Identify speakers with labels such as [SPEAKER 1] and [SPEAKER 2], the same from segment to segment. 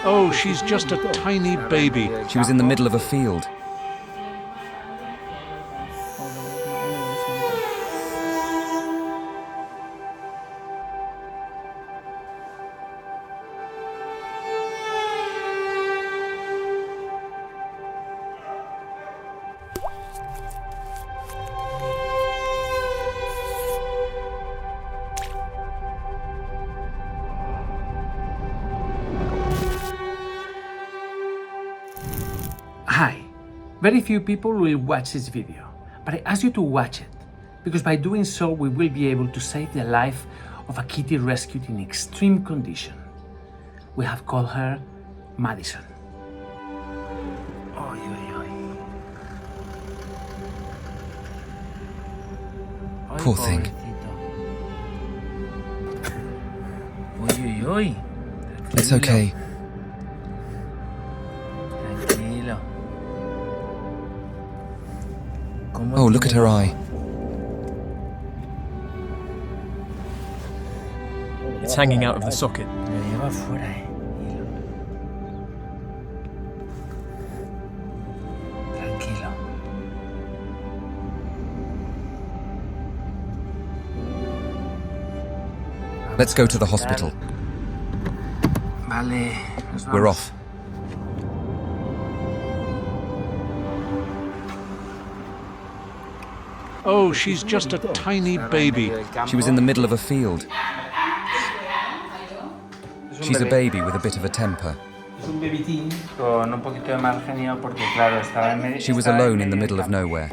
[SPEAKER 1] Oh, she's just a tiny baby.
[SPEAKER 2] She was in the middle of a field.
[SPEAKER 3] Hi. Very few people will watch this video, but I ask you to watch it, because by doing so we will be able to save the life of a kitty rescued in extreme condition. We have called her Madison. Oy, oy, oy. Oy,
[SPEAKER 2] Poor thing.
[SPEAKER 3] Oy, oy, oy.
[SPEAKER 2] It's okay.
[SPEAKER 3] Tranquilo.
[SPEAKER 2] Oh, look at her eye.
[SPEAKER 4] It's hanging out of the socket.
[SPEAKER 3] Lo lleva afuera, Tranquilo.
[SPEAKER 2] Let's go to the hospital.
[SPEAKER 3] Vale. nos
[SPEAKER 2] We're
[SPEAKER 3] vamos.
[SPEAKER 2] off.
[SPEAKER 1] Oh, she's just a tiny baby.
[SPEAKER 2] She was in the middle of a field. She's a baby with a bit of a temper. She was alone in the middle of nowhere.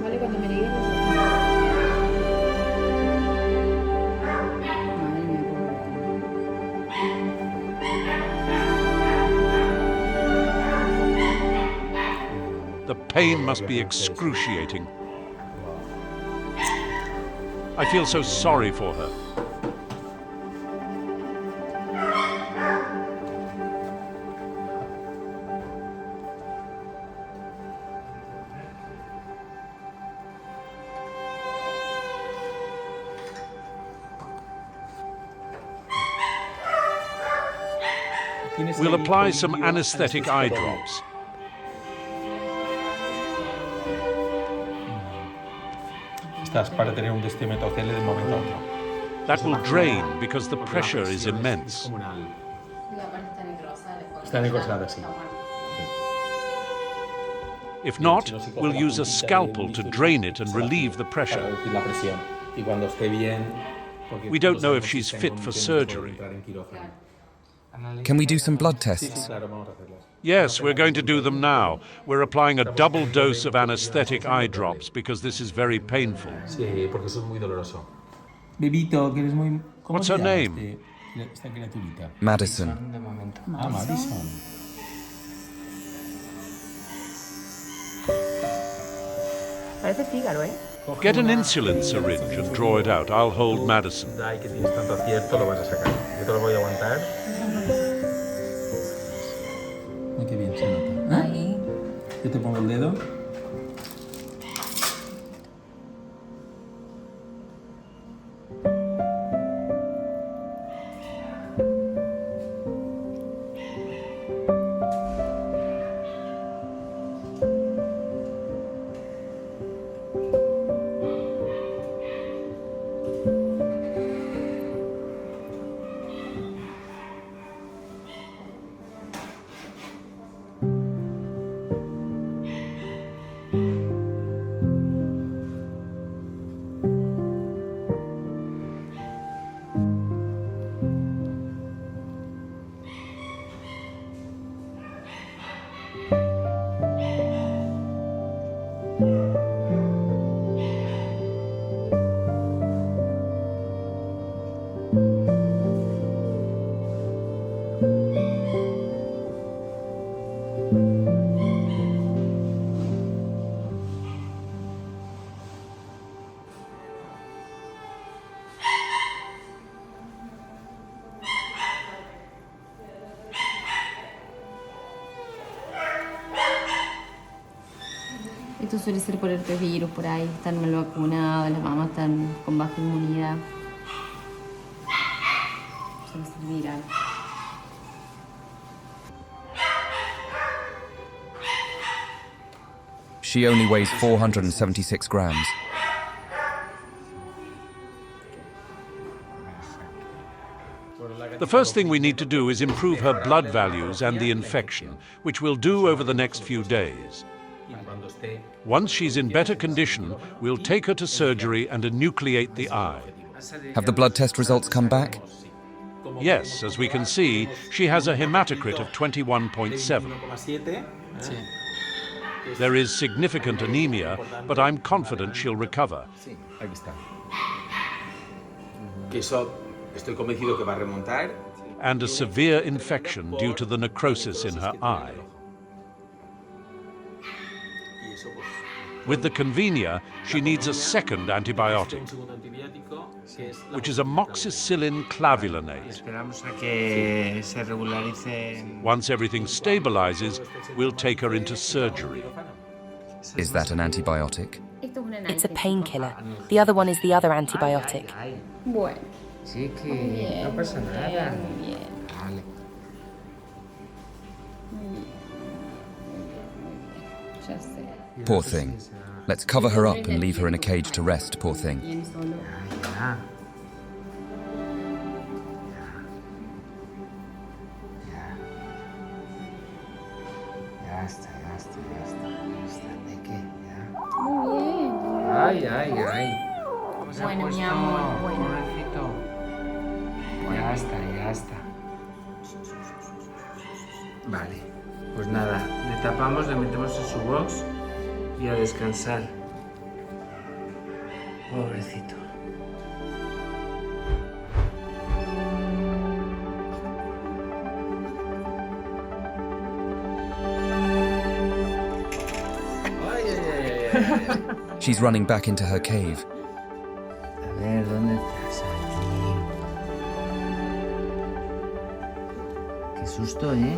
[SPEAKER 5] Vale, cuando me digas. Madre mía,
[SPEAKER 1] The pain must be excruciating. I feel so sorry for her. We'll apply some anesthetic eye drops.
[SPEAKER 6] Estás para tener un destímetro de un momento a otro.
[SPEAKER 1] That will drain because the pressure is immense.
[SPEAKER 6] Está necrosada, sí.
[SPEAKER 1] If not, we'll use a scalpel to drain it and relieve the
[SPEAKER 6] Para
[SPEAKER 1] pressure.
[SPEAKER 6] reducir la presión. Y cuando esté bien.
[SPEAKER 1] We don't know if she's fit for surgery.
[SPEAKER 2] Can we do some blood tests?
[SPEAKER 6] Claro, vamos a hacerlas.
[SPEAKER 1] Yes, we're going to do them now. We're applying a double dose of anesthetic eye drops because this is very painful.
[SPEAKER 6] Sí, porque eso es muy doloroso.
[SPEAKER 3] Bebito, que eres muy... ¿Cómo
[SPEAKER 1] What's
[SPEAKER 3] se
[SPEAKER 1] her
[SPEAKER 3] llama
[SPEAKER 1] name?
[SPEAKER 3] esta criaturita?
[SPEAKER 2] Madison.
[SPEAKER 3] De momento.
[SPEAKER 5] Madison.
[SPEAKER 3] Madison.
[SPEAKER 5] Parece Fígaro, ¿eh?
[SPEAKER 1] Get an insulin syringe and draw it out. I'll hold Madison.
[SPEAKER 6] Ay, que tienes tanto acierto, lo vas a sacar. Yo te lo voy a aguantar.
[SPEAKER 3] Muy que bien se nota.
[SPEAKER 5] Ahí.
[SPEAKER 3] Yo te pongo el dedo.
[SPEAKER 5] Esto suele ser por herpesvirus por ahí. Están mal vacunados, las mamás están con baja inmunidad. Suele ser viral.
[SPEAKER 2] She only weighs 476 grams.
[SPEAKER 1] The first thing we need to do is improve her blood values and the infection, which we'll do over the next few days. Once she's in better condition, we'll take her to surgery and enucleate the eye.
[SPEAKER 2] Have the blood test results come back?
[SPEAKER 1] Yes, as we can see, she has a hematocrit of 21.7. There is significant anemia, but I'm confident she'll recover. And a severe infection due to the necrosis in her eye. With the convenia, she needs a second antibiotic, which is amoxicillin clavulanate.
[SPEAKER 3] Esperamos a que se regularice.
[SPEAKER 1] Once everything stabilizes, we'll take her into surgery.
[SPEAKER 2] Is that an antibiotic?
[SPEAKER 7] It's a painkiller. The other one is the other antibiotic.
[SPEAKER 5] Bueno.
[SPEAKER 3] Sí, que no pasa nada.
[SPEAKER 5] Muy bien.
[SPEAKER 3] Vale.
[SPEAKER 5] Ya sé.
[SPEAKER 2] Poor thing. Let's cover her up and leave her in a cage to rest, poor thing.
[SPEAKER 5] Bien solo.
[SPEAKER 3] Ya. Ya está. ¿De qué? Ya.
[SPEAKER 5] Muy bien.
[SPEAKER 3] Ay. ¿Cómo se ha
[SPEAKER 5] Bueno, mi
[SPEAKER 3] puesto?
[SPEAKER 5] amor, bueno.
[SPEAKER 3] Pobrecito. Ya está. Vale. Pues nada, le tapamos, le metemos en su box y a descansar. Pobrecito.
[SPEAKER 2] She's running back into her cave.
[SPEAKER 3] A ver, ¿dónde estás? Aquí. Qué susto, ¿eh?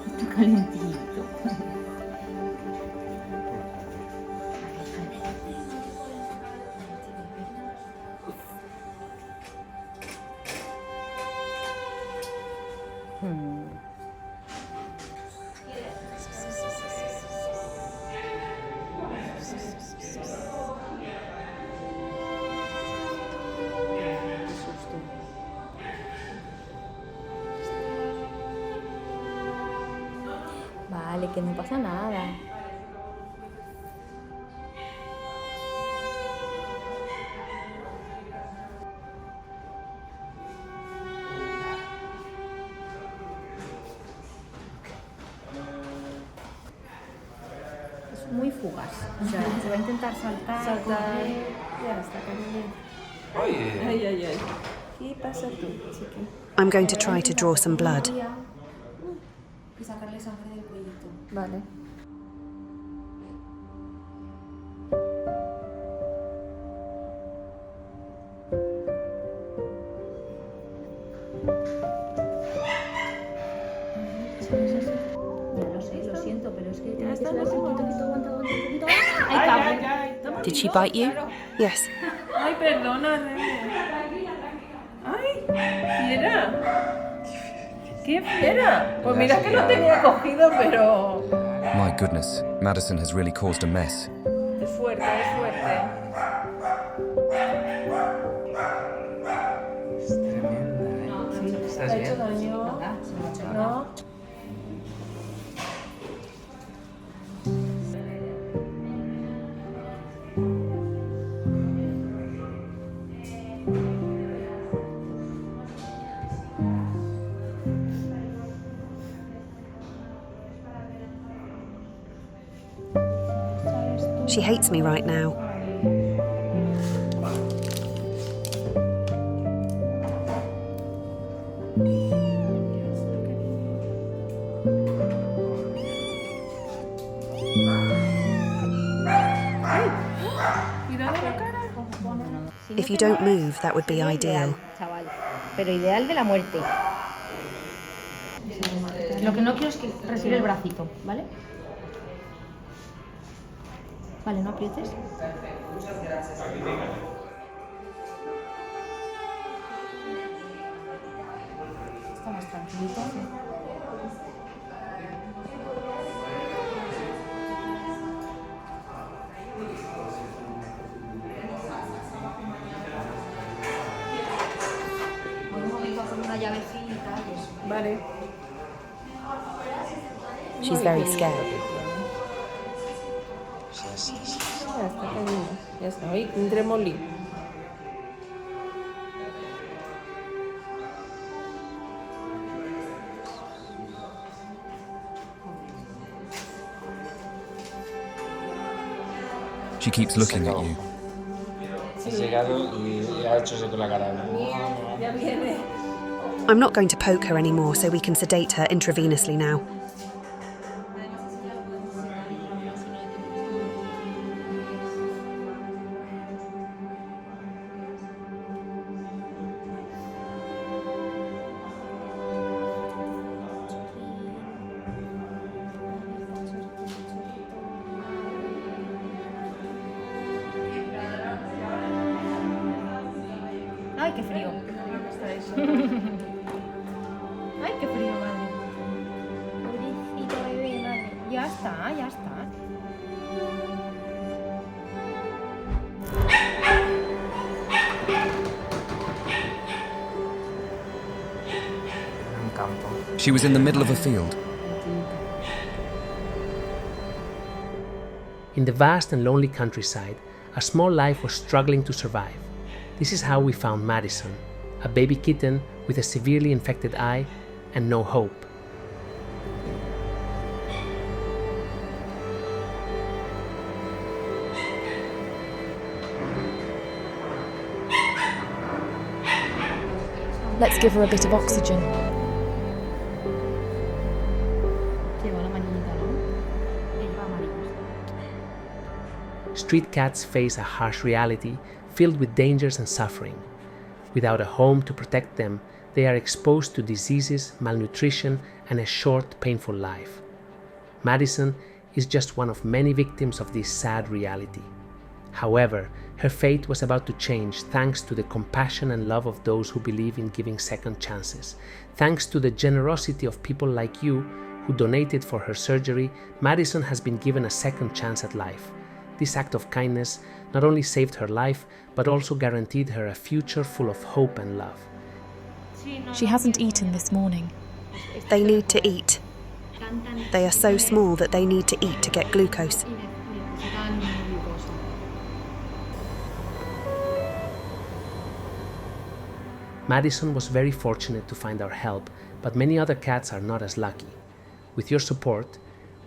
[SPEAKER 5] Está calentito. Vale, que no pasa nada. Es muy fugaz. O sea, se va a intentar saltar, correr. Ya está caliente. Ay. ¿Qué pasa tú, chiqui?
[SPEAKER 7] I'm going to try to draw some blood.
[SPEAKER 5] Y sacarle sangre del cuellito. Vale. Ya lo sé, lo siento, pero es que tiene que ser así, quito, aguanta un poquito. ¡Ay, cabrón!
[SPEAKER 7] Did she bite you? Yes.
[SPEAKER 8] Ay, perdona, nene. Ay, fiera. ¡Qué fiera! Pues mira que lo tenía cogido, pero...
[SPEAKER 2] My goodness, Madison has really caused a mess.
[SPEAKER 8] Es fuerte, es fuerte.
[SPEAKER 3] Es tremenda, ¿eh? Sí,
[SPEAKER 8] ¿Te
[SPEAKER 3] ¿estás
[SPEAKER 8] ha hecho
[SPEAKER 3] bien?
[SPEAKER 8] daño? ¿No?
[SPEAKER 7] She hates me right now.
[SPEAKER 8] Mira la cara.
[SPEAKER 7] If you don't move, that would be ideal.
[SPEAKER 5] Chaval, pero ideal de la muerte. Lo que no quiero es que respire el bracito, ¿vale? Vale, no aprietes. Está más tranquilito. Voy un momento a poner una llavecita.
[SPEAKER 8] Vale.
[SPEAKER 7] She's very scared.
[SPEAKER 8] Ya está cayendo. Ya está. Hoy un tremolí.
[SPEAKER 2] She keeps looking at you.
[SPEAKER 6] Has llegado y ha hecho eso con la cara.
[SPEAKER 8] Ya viene.
[SPEAKER 9] I'm not going to poke her anymore so we can sedate her intravenously now.
[SPEAKER 5] Ay, qué frío. Ay, qué frío, madre. Pobrecito bebé, madre. Ya está, ya está.
[SPEAKER 2] She was in the middle of a field.
[SPEAKER 3] In the vast and lonely countryside, a small life was struggling to survive. This is how we found Madison, a baby kitten with a severely infected eye and no hope.
[SPEAKER 10] Let's give her a bit of oxygen.
[SPEAKER 5] Lleva la manillita, ¿no? Lleva amarillos.
[SPEAKER 3] Street cats face a harsh reality filled with dangers and suffering. Without a home to protect them, they are exposed to diseases, malnutrition, and a short, painful life. Madison is just one of many victims of this sad reality. However, her fate was about to change thanks to the compassion and love of those who believe in giving second chances. Thanks to the generosity of people like you who donated for her surgery, Madison has been given a second chance at life. This act of kindness not only saved her life, but also guaranteed her a future full of hope and love.
[SPEAKER 10] She hasn't eaten this morning.
[SPEAKER 9] They need to eat. They are so small that they need to eat to get glucose.
[SPEAKER 3] Madison was very fortunate to find our help, but many other cats are not as lucky. With your support,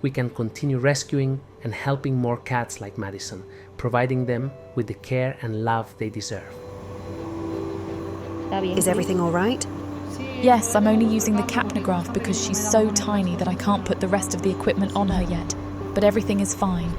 [SPEAKER 3] we can continue rescuing and helping more cats like Madison, providing them with the care and love they deserve.
[SPEAKER 9] Is everything all right?
[SPEAKER 10] Yes, I'm only using the capnograph because she's so tiny that I can't put the rest of the equipment on her yet, but everything is fine.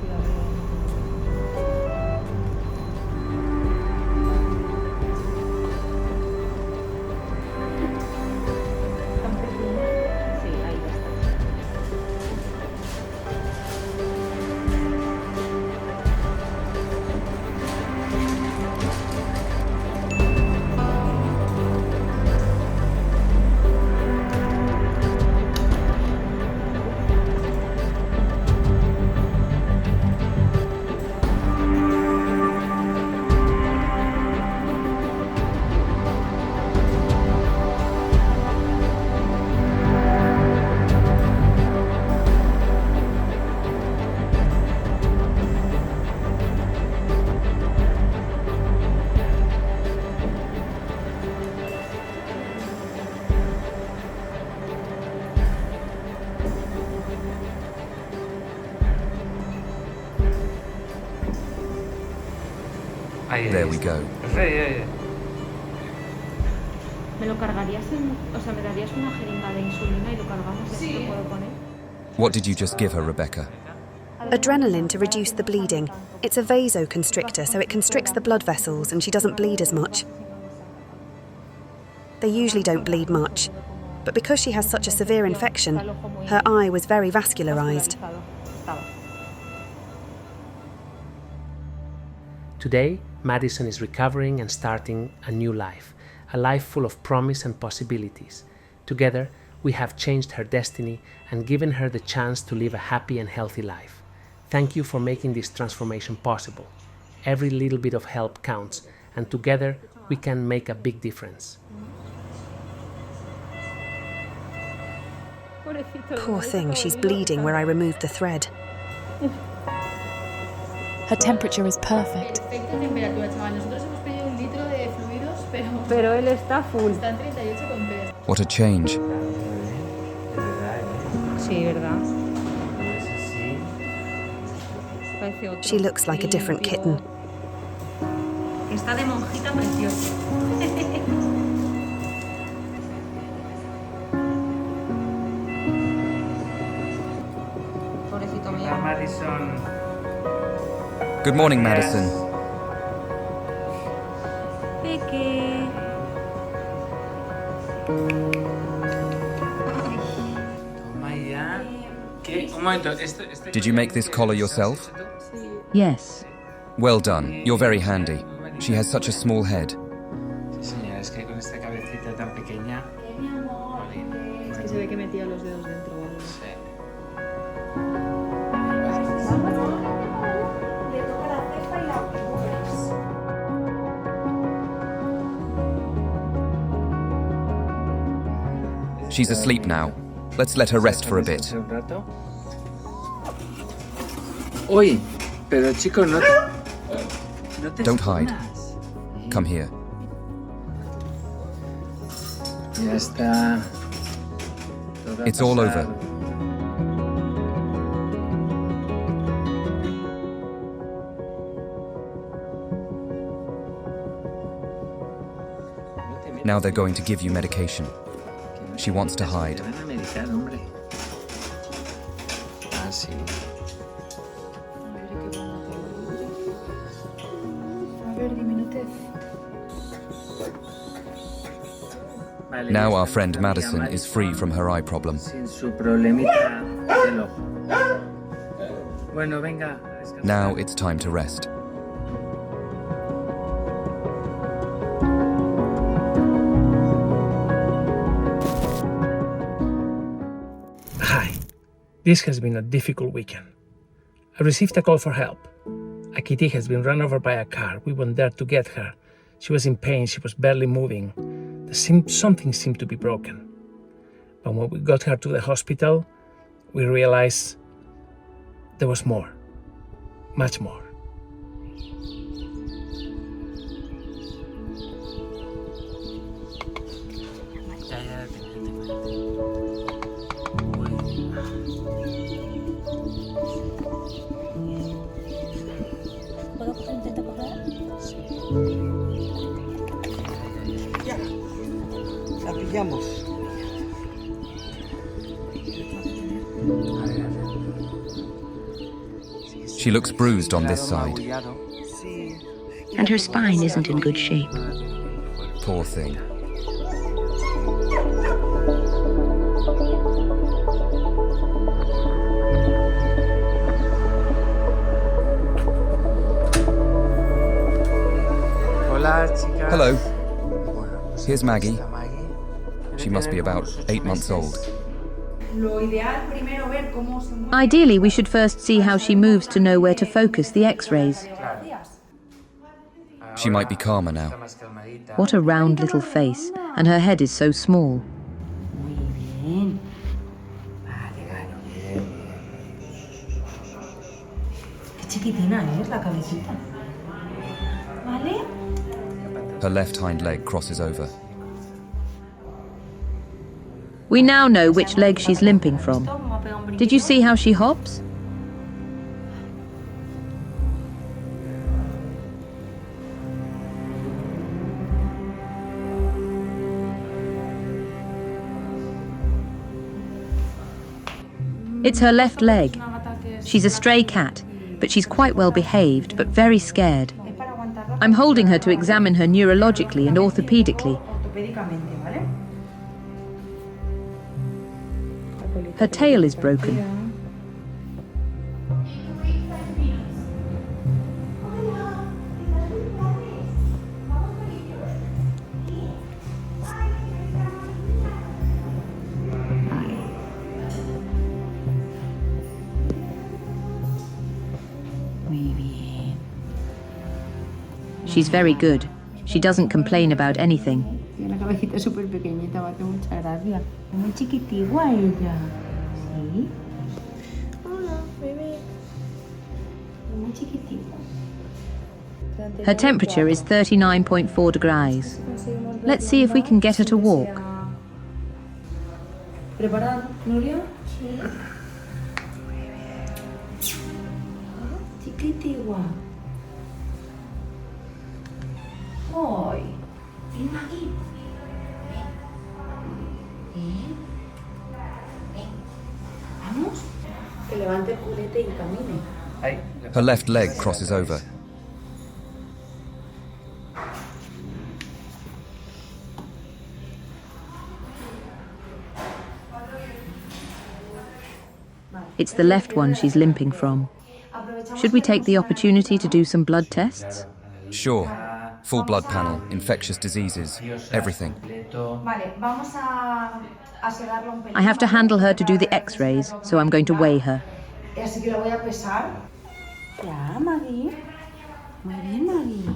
[SPEAKER 2] There we go.
[SPEAKER 5] ¿Me lo cargarías o sea, me darías una jeringa de insulina y lo cargamos y así lo puedo poner?
[SPEAKER 2] What did you just give her, Rebecca?
[SPEAKER 9] Adrenaline to reduce the bleeding. It's a vasoconstrictor, so it constricts the blood vessels and she doesn't bleed as much. They usually don't bleed much. but because she has such a severe infection, her eye was very vascularized.
[SPEAKER 3] Today, Madison is recovering and starting a new life, a life full of promise and possibilities. Together, we have changed her destiny and given her the chance to live a happy and healthy life. Thank you for making this transformation possible. Every little bit of help counts, and together we can make a big difference.
[SPEAKER 9] Poor thing, she's bleeding where I removed the thread.
[SPEAKER 10] Her temperature is perfect.
[SPEAKER 5] Pero él está full.
[SPEAKER 2] What a change.
[SPEAKER 5] Sí, ¿verdad?
[SPEAKER 9] She looks like a different kitten.
[SPEAKER 5] Está de monjita preciosa. Pobrecito mío.
[SPEAKER 3] Madison.
[SPEAKER 2] Good morning, Madison.
[SPEAKER 5] Vicky.
[SPEAKER 2] Did you make this collar yourself?
[SPEAKER 7] Yes.
[SPEAKER 2] Well done. You're very handy. She has such a small head. She's asleep now. Let's let her rest for a bit.
[SPEAKER 3] Oye, pero chico, no te
[SPEAKER 2] Don't hide. Come here.
[SPEAKER 3] Ya está.
[SPEAKER 2] It's all over. Now they're going to give you medication. She wants to hide. Now our friend Madison is free from her eye problem. Now it's time to rest.
[SPEAKER 3] Hi. This has been a difficult weekend. I received a call for help. A kitty has been run over by a car. We went there to get her. She was in pain. She was barely moving. Something seemed to be broken. But when we got her to the hospital, we realized there was more. Much more.
[SPEAKER 11] La pillamos.
[SPEAKER 2] She looks bruised on this side.
[SPEAKER 7] And her spine isn't in good shape.
[SPEAKER 2] Poor thing. Hello. Here's Maggie. She must be about 8 months old.
[SPEAKER 7] Ideally, we should first see how she moves to know where to focus the X-rays.
[SPEAKER 2] She might be calmer now.
[SPEAKER 7] What a round little face, and her head is so small.
[SPEAKER 2] Her left hind leg crosses over.
[SPEAKER 7] We now know which leg she's limping from. Did you see how she hops? It's her left leg. She's a stray cat, but she's quite well behaved, but very scared. I'm holding her to examine her neurologically and orthopedically. Her tail is broken. She's very good. She doesn't complain about anything.
[SPEAKER 5] Tiene la cabecita súper pequeñita, me hace mucha gracia. Es muy chiquitigua ella. ¿Sí? Hola, bebé. Es muy chiquitigua.
[SPEAKER 7] Her temperature is 39.4 degrees. Let's see if we can get her to walk.
[SPEAKER 5] ¿Preparada, Nuria? Sí. Chiquitigua. ¡Ay! Ven, Maggie. Ven. Ven. ¿Vamos? Que levante el culete y camine.
[SPEAKER 2] Her left leg crosses over.
[SPEAKER 7] It's the left one she's limping from. Should we take the opportunity to do some blood tests?
[SPEAKER 2] Sure. Full blood panel, infectious diseases, everything.
[SPEAKER 7] I have to handle her to do the x-rays, so I'm going to weigh her.
[SPEAKER 5] Así que la voy a pesar. Ya, Maggie. Muy bien, Maggie.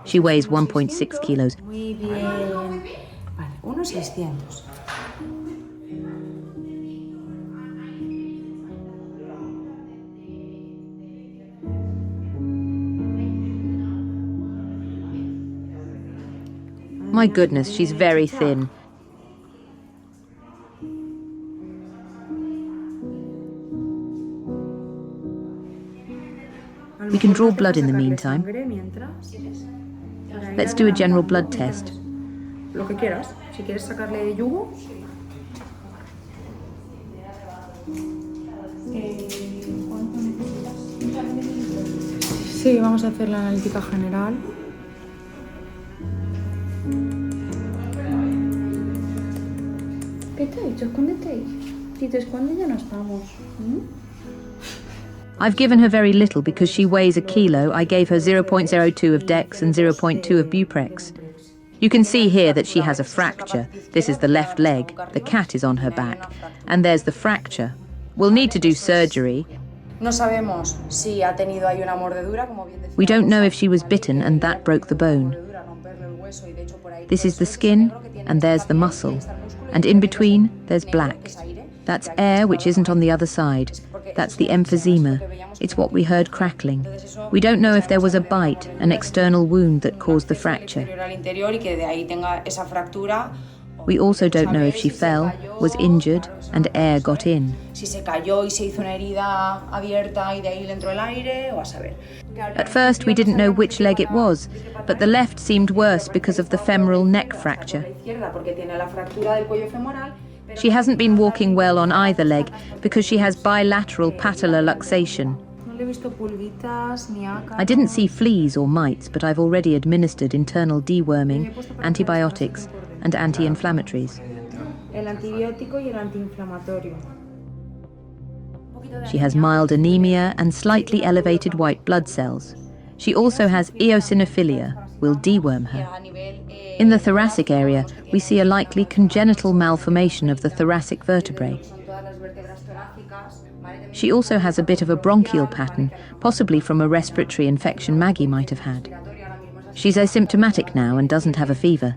[SPEAKER 7] She weighs 1.6 kilos.
[SPEAKER 5] Muy bien. Vale, unos 600.
[SPEAKER 7] My goodness, she's very thin. We can draw blood in the meantime. Let's do a general blood test.
[SPEAKER 5] Lo que quieras. Si quieres sacarle yugo. Sí, vamos a hacer la analítica general. ¿Qué te he dicho? Escóndete ahí. Si te escondes ya no estamos.
[SPEAKER 7] I've given her very little because she weighs a kilo. I gave her 0.02 of Dex and 0.2 of Buprex. You can see here that she has a fracture. This is the left leg. The cat is on her back. And there's the fracture. We'll need to do surgery.
[SPEAKER 5] No sabemos si ha tenido ahí una mordedura, como bien decía.
[SPEAKER 7] We don't know if she was bitten and that broke the bone. This is the skin and there's the muscle. And in between, there's black. That's air which isn't on the other side. That's the emphysema. It's what we heard crackling. We don't know if there was a bite, an external wound that caused the fracture. We also don't know if she fell, was injured, and air got in. At first, we didn't know which leg it was, but the left seemed worse because of the femoral neck fracture. She hasn't been walking well on either leg because she has bilateral patellar luxation. I didn't see fleas or mites, but I've already administered internal deworming, antibiotics, and anti-inflammatories. She has mild anemia and slightly elevated white blood cells. She also has eosinophilia. We'll deworm her. In the thoracic area, we see a likely congenital malformation of the thoracic vertebrae. She also has a bit of a bronchial pattern, possibly from a respiratory infection Maggie might have had. She's asymptomatic now and doesn't have a fever.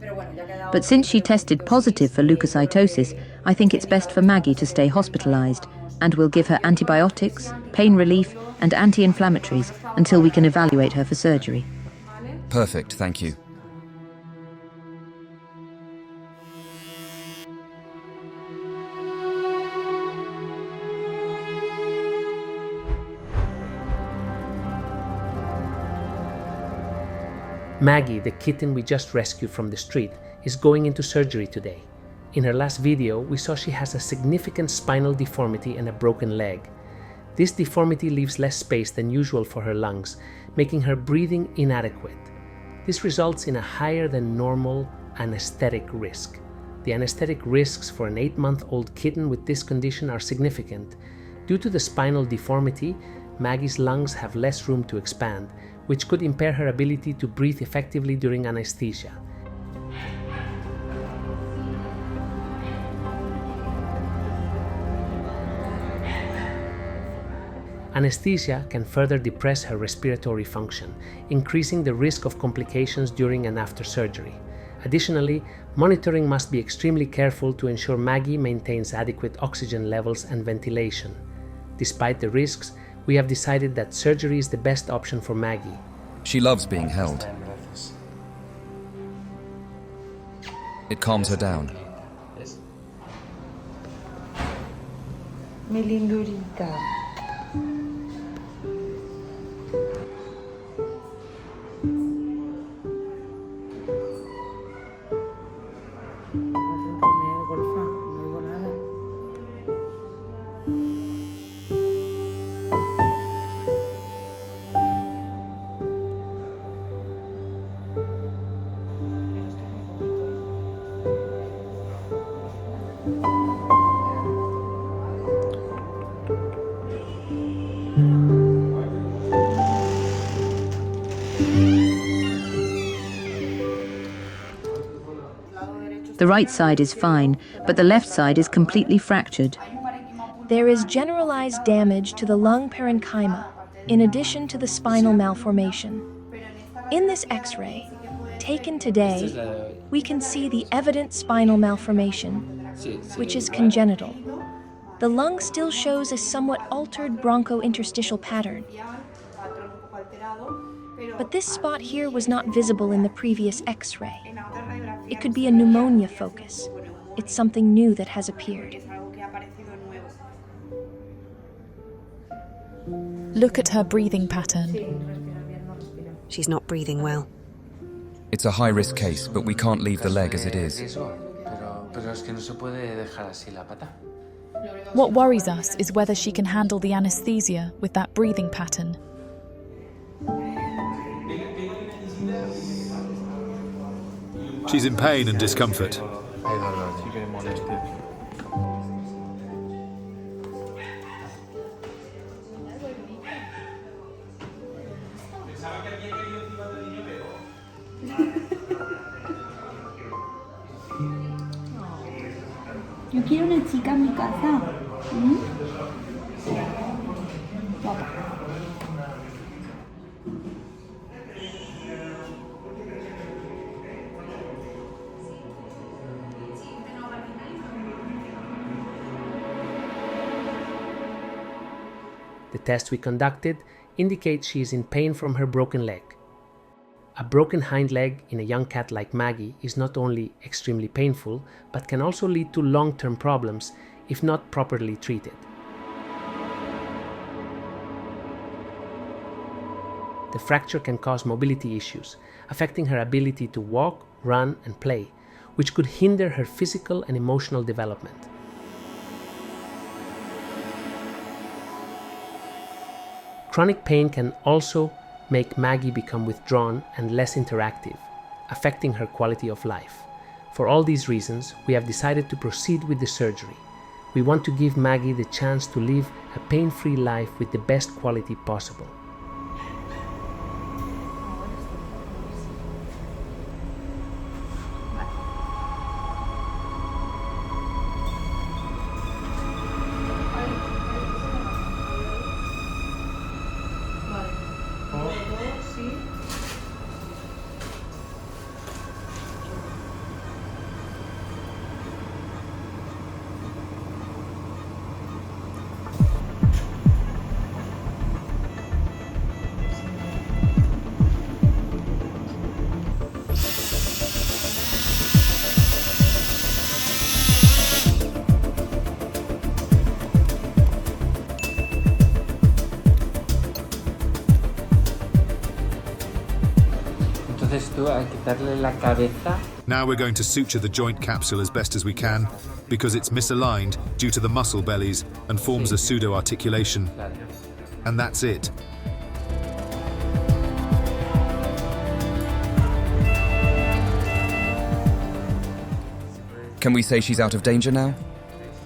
[SPEAKER 7] But since she tested positive for leukocytosis, I think it's best for Maggie to stay hospitalized, and we'll give her antibiotics, pain relief, and anti-inflammatories until we can evaluate her for surgery.
[SPEAKER 2] Perfect, thank you.
[SPEAKER 3] Maggie, the kitten we just rescued from the street, is going into surgery today. In her last video, we saw she has a significant spinal deformity and a broken leg. This deformity leaves less space than usual for her lungs, making her breathing inadequate. This results in a higher than normal anesthetic risk. the anesthetic risks for an 8-month-old kitten with this condition are significant. Due to the spinal deformity, Maggie's lungs have less room to expand, which could impair her ability to breathe effectively during anesthesia. Anesthesia can further depress her respiratory function, increasing the risk of complications during and after surgery. Additionally, monitoring must be extremely careful to ensure Maggie maintains adequate oxygen levels and ventilation. Despite the risks, we have decided that surgery is the best option for Maggie.
[SPEAKER 2] She loves being held. It calms her down.
[SPEAKER 5] Mi lindurita.
[SPEAKER 7] The right side is fine, but the left side is completely fractured.
[SPEAKER 10] There is generalized damage to the lung parenchyma, in addition to the spinal malformation. In this X-ray, taken today, we can see the evident spinal malformation, which is congenital. The lung still shows a somewhat altered bronchointerstitial pattern. But this spot here was not visible in the previous X-ray. It could be a pneumonia focus. It's something new that has appeared. Look at her breathing pattern.
[SPEAKER 9] She's not breathing well.
[SPEAKER 2] It's a high-risk case, but we can't leave the leg as it is.
[SPEAKER 10] What worries us is whether she can handle the anesthesia with that breathing pattern.
[SPEAKER 12] She's in pain and discomfort.
[SPEAKER 5] Yo quiero una chica en mi casa. Guapa.
[SPEAKER 3] The test we conducted indicates she is in pain from her broken leg. A broken hind leg in a young cat like Maggie is not only extremely painful, but can also lead to long-term problems if not properly treated. The fracture can cause mobility issues, affecting her ability to walk, run, and play, which could hinder her physical and emotional development. Chronic pain can also make Maggie become withdrawn and less interactive, affecting her quality of life. For all these reasons, we have decided to proceed with the surgery. We want to give Maggie the chance to live a pain-free life with the best quality possible.
[SPEAKER 12] Now we're going to suture the joint capsule as best as we can because it's misaligned due to the muscle bellies and forms a pseudo-articulation. And that's it.
[SPEAKER 2] Can we say she's out of danger now?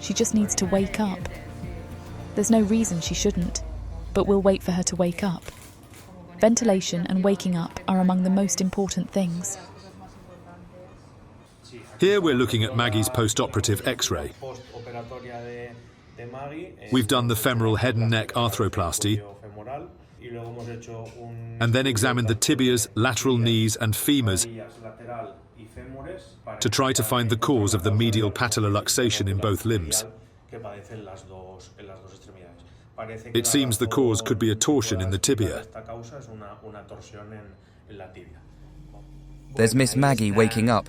[SPEAKER 13] She just needs to wake up. There's no reason she shouldn't, but we'll wait for her to wake up. Ventilation and waking up are among the most important things.
[SPEAKER 12] Here we're looking at Maggie's post-operative X-ray. We've done the femoral head and neck arthroplasty and then examined the tibias, lateral knees and femurs to try to find the cause of the medial patellar luxation in both limbs. It seems the cause could be a torsion in the tibia.
[SPEAKER 2] There's Miss Maggie waking up.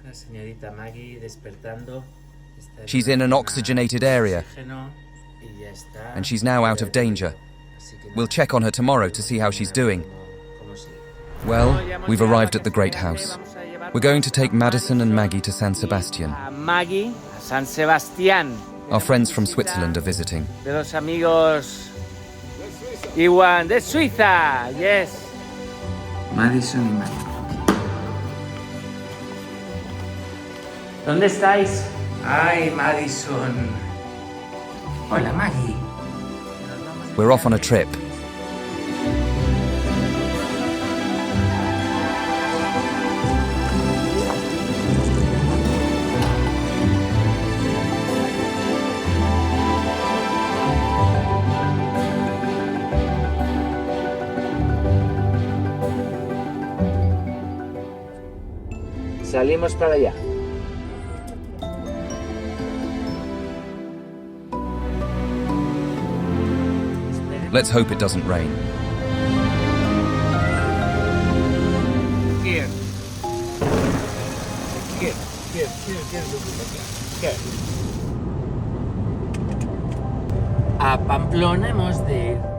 [SPEAKER 2] She's in an oxygenated area, and she's now out of danger. We'll check on her tomorrow to see how she's doing. Well, we've arrived at the Great House. We're going to take Madison and Maggie to San Sebastian.
[SPEAKER 14] Maggie, San Sebastián.
[SPEAKER 2] Our friends from Switzerland are visiting.
[SPEAKER 14] De los amigos igual de Suiza, yes.
[SPEAKER 3] Madison y Maggie. ¿Dónde estáis? Ay, Madison. Hola, Maggie.
[SPEAKER 2] We're off on a trip.
[SPEAKER 3] Salimos para allá.
[SPEAKER 2] Let's hope it doesn't rain.
[SPEAKER 14] Here.
[SPEAKER 3] A Pamplona hemos de ir.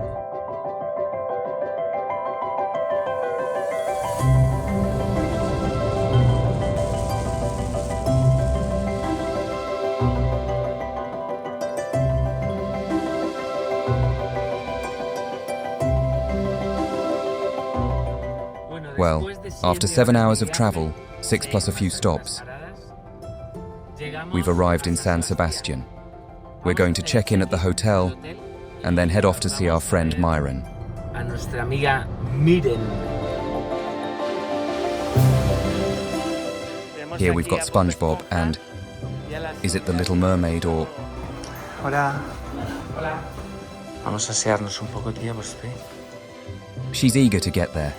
[SPEAKER 2] Well, after 7 hours of travel, 6 plus a few stops, we've arrived in San Sebastian. We're going to check in at the hotel and then head off to see our friend Myron.
[SPEAKER 3] A nuestra amiga Miren.
[SPEAKER 2] Here we've got SpongeBob and... is it the Little Mermaid or...
[SPEAKER 3] Hola. Hola. Vamos a asearnos un poco, tía, pues sí.
[SPEAKER 2] She's eager to get there.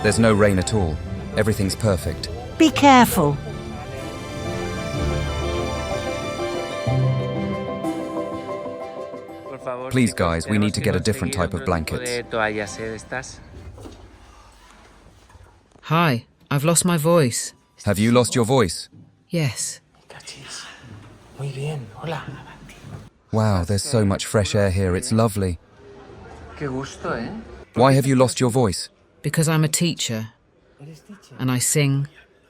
[SPEAKER 2] There's no rain at all. Everything's perfect.
[SPEAKER 11] Be careful.
[SPEAKER 2] Please, guys, we need to get a different type of blankets.
[SPEAKER 15] Hi, I've lost my voice.
[SPEAKER 2] Have you lost your voice?
[SPEAKER 15] Yes.
[SPEAKER 3] Muy bien. Hola.
[SPEAKER 2] Wow, there's so much fresh air here. It's lovely.
[SPEAKER 3] Qué gusto, ¿eh?
[SPEAKER 2] Why have you lost your voice?
[SPEAKER 15] Because I'm a teacher. And I sing,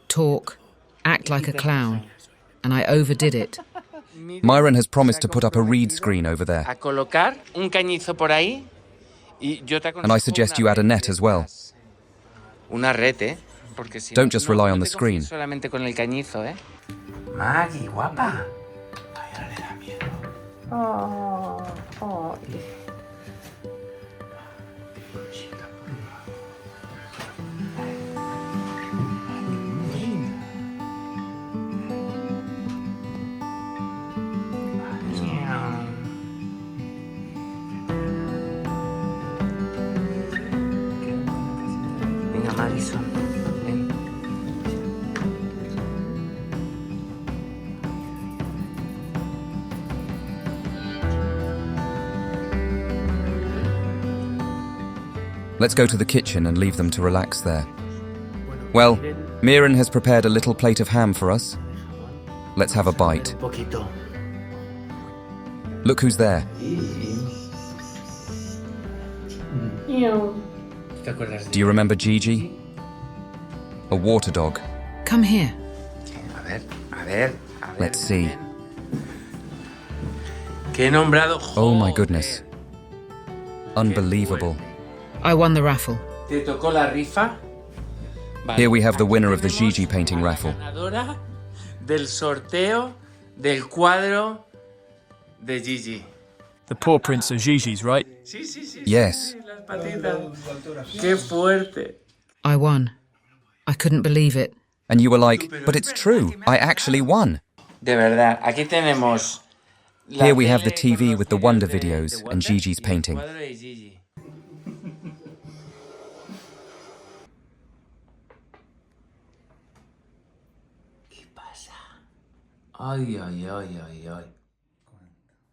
[SPEAKER 15] talk, act like a clown. And I overdid it.
[SPEAKER 2] Myron has promised to put up a reed screen over there.
[SPEAKER 14] A colocar un cañizo por ahí y yo te
[SPEAKER 2] And I suggest you add a net as well.
[SPEAKER 14] Una red, ¿eh? Porque si
[SPEAKER 2] Don't just rely on the screen.
[SPEAKER 14] Solamente con el cañizo, ¿eh?
[SPEAKER 3] Maggie, guapa. Ay, no le da miedo. Oh. Venga, Madison, ven.
[SPEAKER 2] Let's go to the kitchen and leave them to relax there. Well, Miran has prepared a little plate of ham for us. Let's have a bite. Look who's there. Do you remember Gigi? A water dog.
[SPEAKER 15] Come here.
[SPEAKER 2] Let's see.
[SPEAKER 3] Que he nombrado...
[SPEAKER 2] Oh my goodness. Unbelievable.
[SPEAKER 15] I won the raffle.
[SPEAKER 14] ¿Te tocó la rifa?
[SPEAKER 2] Here we have the winner of the Gigi painting raffle.
[SPEAKER 14] Ganadora del sorteo del cuadro de Gigi.
[SPEAKER 4] The paw prints are Gigi's, right?
[SPEAKER 2] Yes.
[SPEAKER 14] Las patitas. Qué fuerte.
[SPEAKER 15] I won. I couldn't believe it.
[SPEAKER 2] And you were like, but it's true, I actually won.
[SPEAKER 14] De verdad, aquí tenemos.
[SPEAKER 2] Here we have the TV with the Wonder videos and Gigi's painting.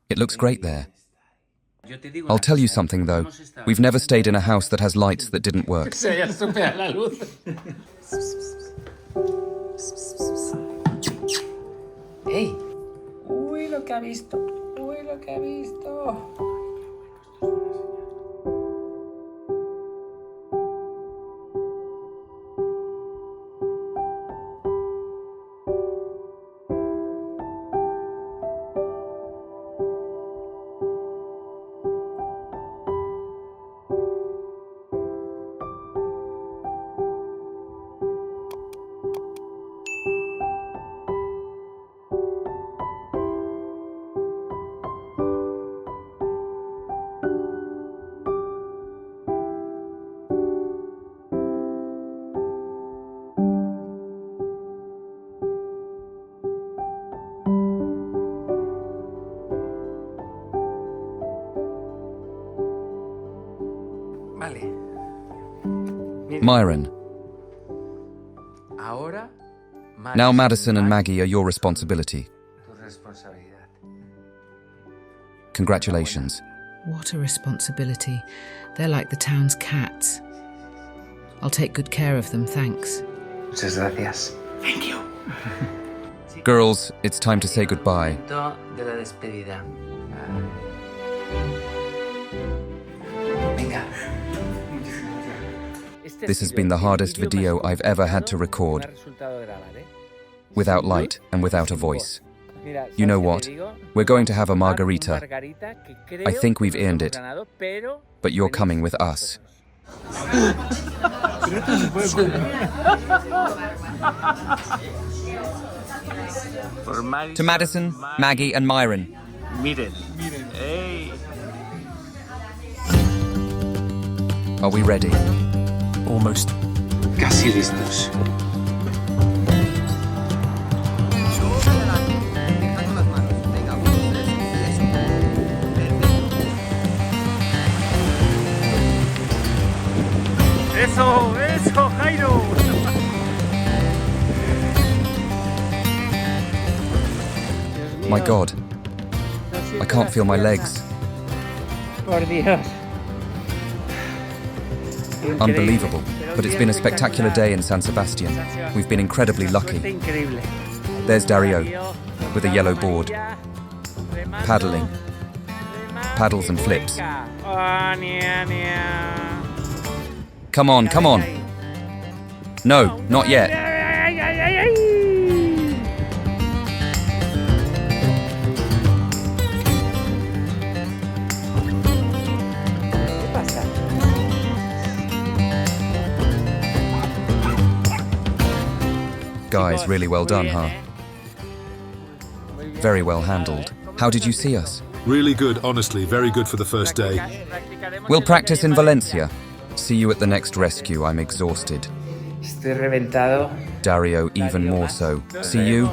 [SPEAKER 2] It looks great there. I'll tell you something though. We've never stayed in a house that has lights that didn't work.
[SPEAKER 14] Hey. Uy, lo que ha visto. Uy, lo que ha visto.
[SPEAKER 2] Myron. Now Madison and Maggie are your responsibility. Congratulations.
[SPEAKER 15] What a responsibility. They're like the town's cats. I'll take good care of them, thanks.
[SPEAKER 14] Muchas gracias. Thank you.
[SPEAKER 2] Girls, it's time to say goodbye.
[SPEAKER 14] De la despedida. Venga.
[SPEAKER 2] This has been the hardest video I've ever had to record. Without light and without a voice. You know what? We're going to have a margarita. I think we've earned it. But you're coming with us. To Madison, Maggie and Myron.
[SPEAKER 14] Miren. Hey.
[SPEAKER 2] Are we ready?
[SPEAKER 4] Almost.
[SPEAKER 14] Casi listos.
[SPEAKER 16] Eso, Jairo.
[SPEAKER 2] My God, I can't feel my legs.
[SPEAKER 16] Por Dios.
[SPEAKER 2] Unbelievable, but it's been a spectacular day in San Sebastian. We've been incredibly lucky. There's Dario, with a yellow board. Paddling. Paddles and flips. Come on, come on. No, not yet. Guys, really well done, huh? Very well handled. How did you see us?
[SPEAKER 12] Really good, honestly. Very good for the first day.
[SPEAKER 2] We'll practice in Valencia. See you at the next rescue. I'm exhausted.
[SPEAKER 14] Estoy reventado.
[SPEAKER 2] Dario, even more so. See you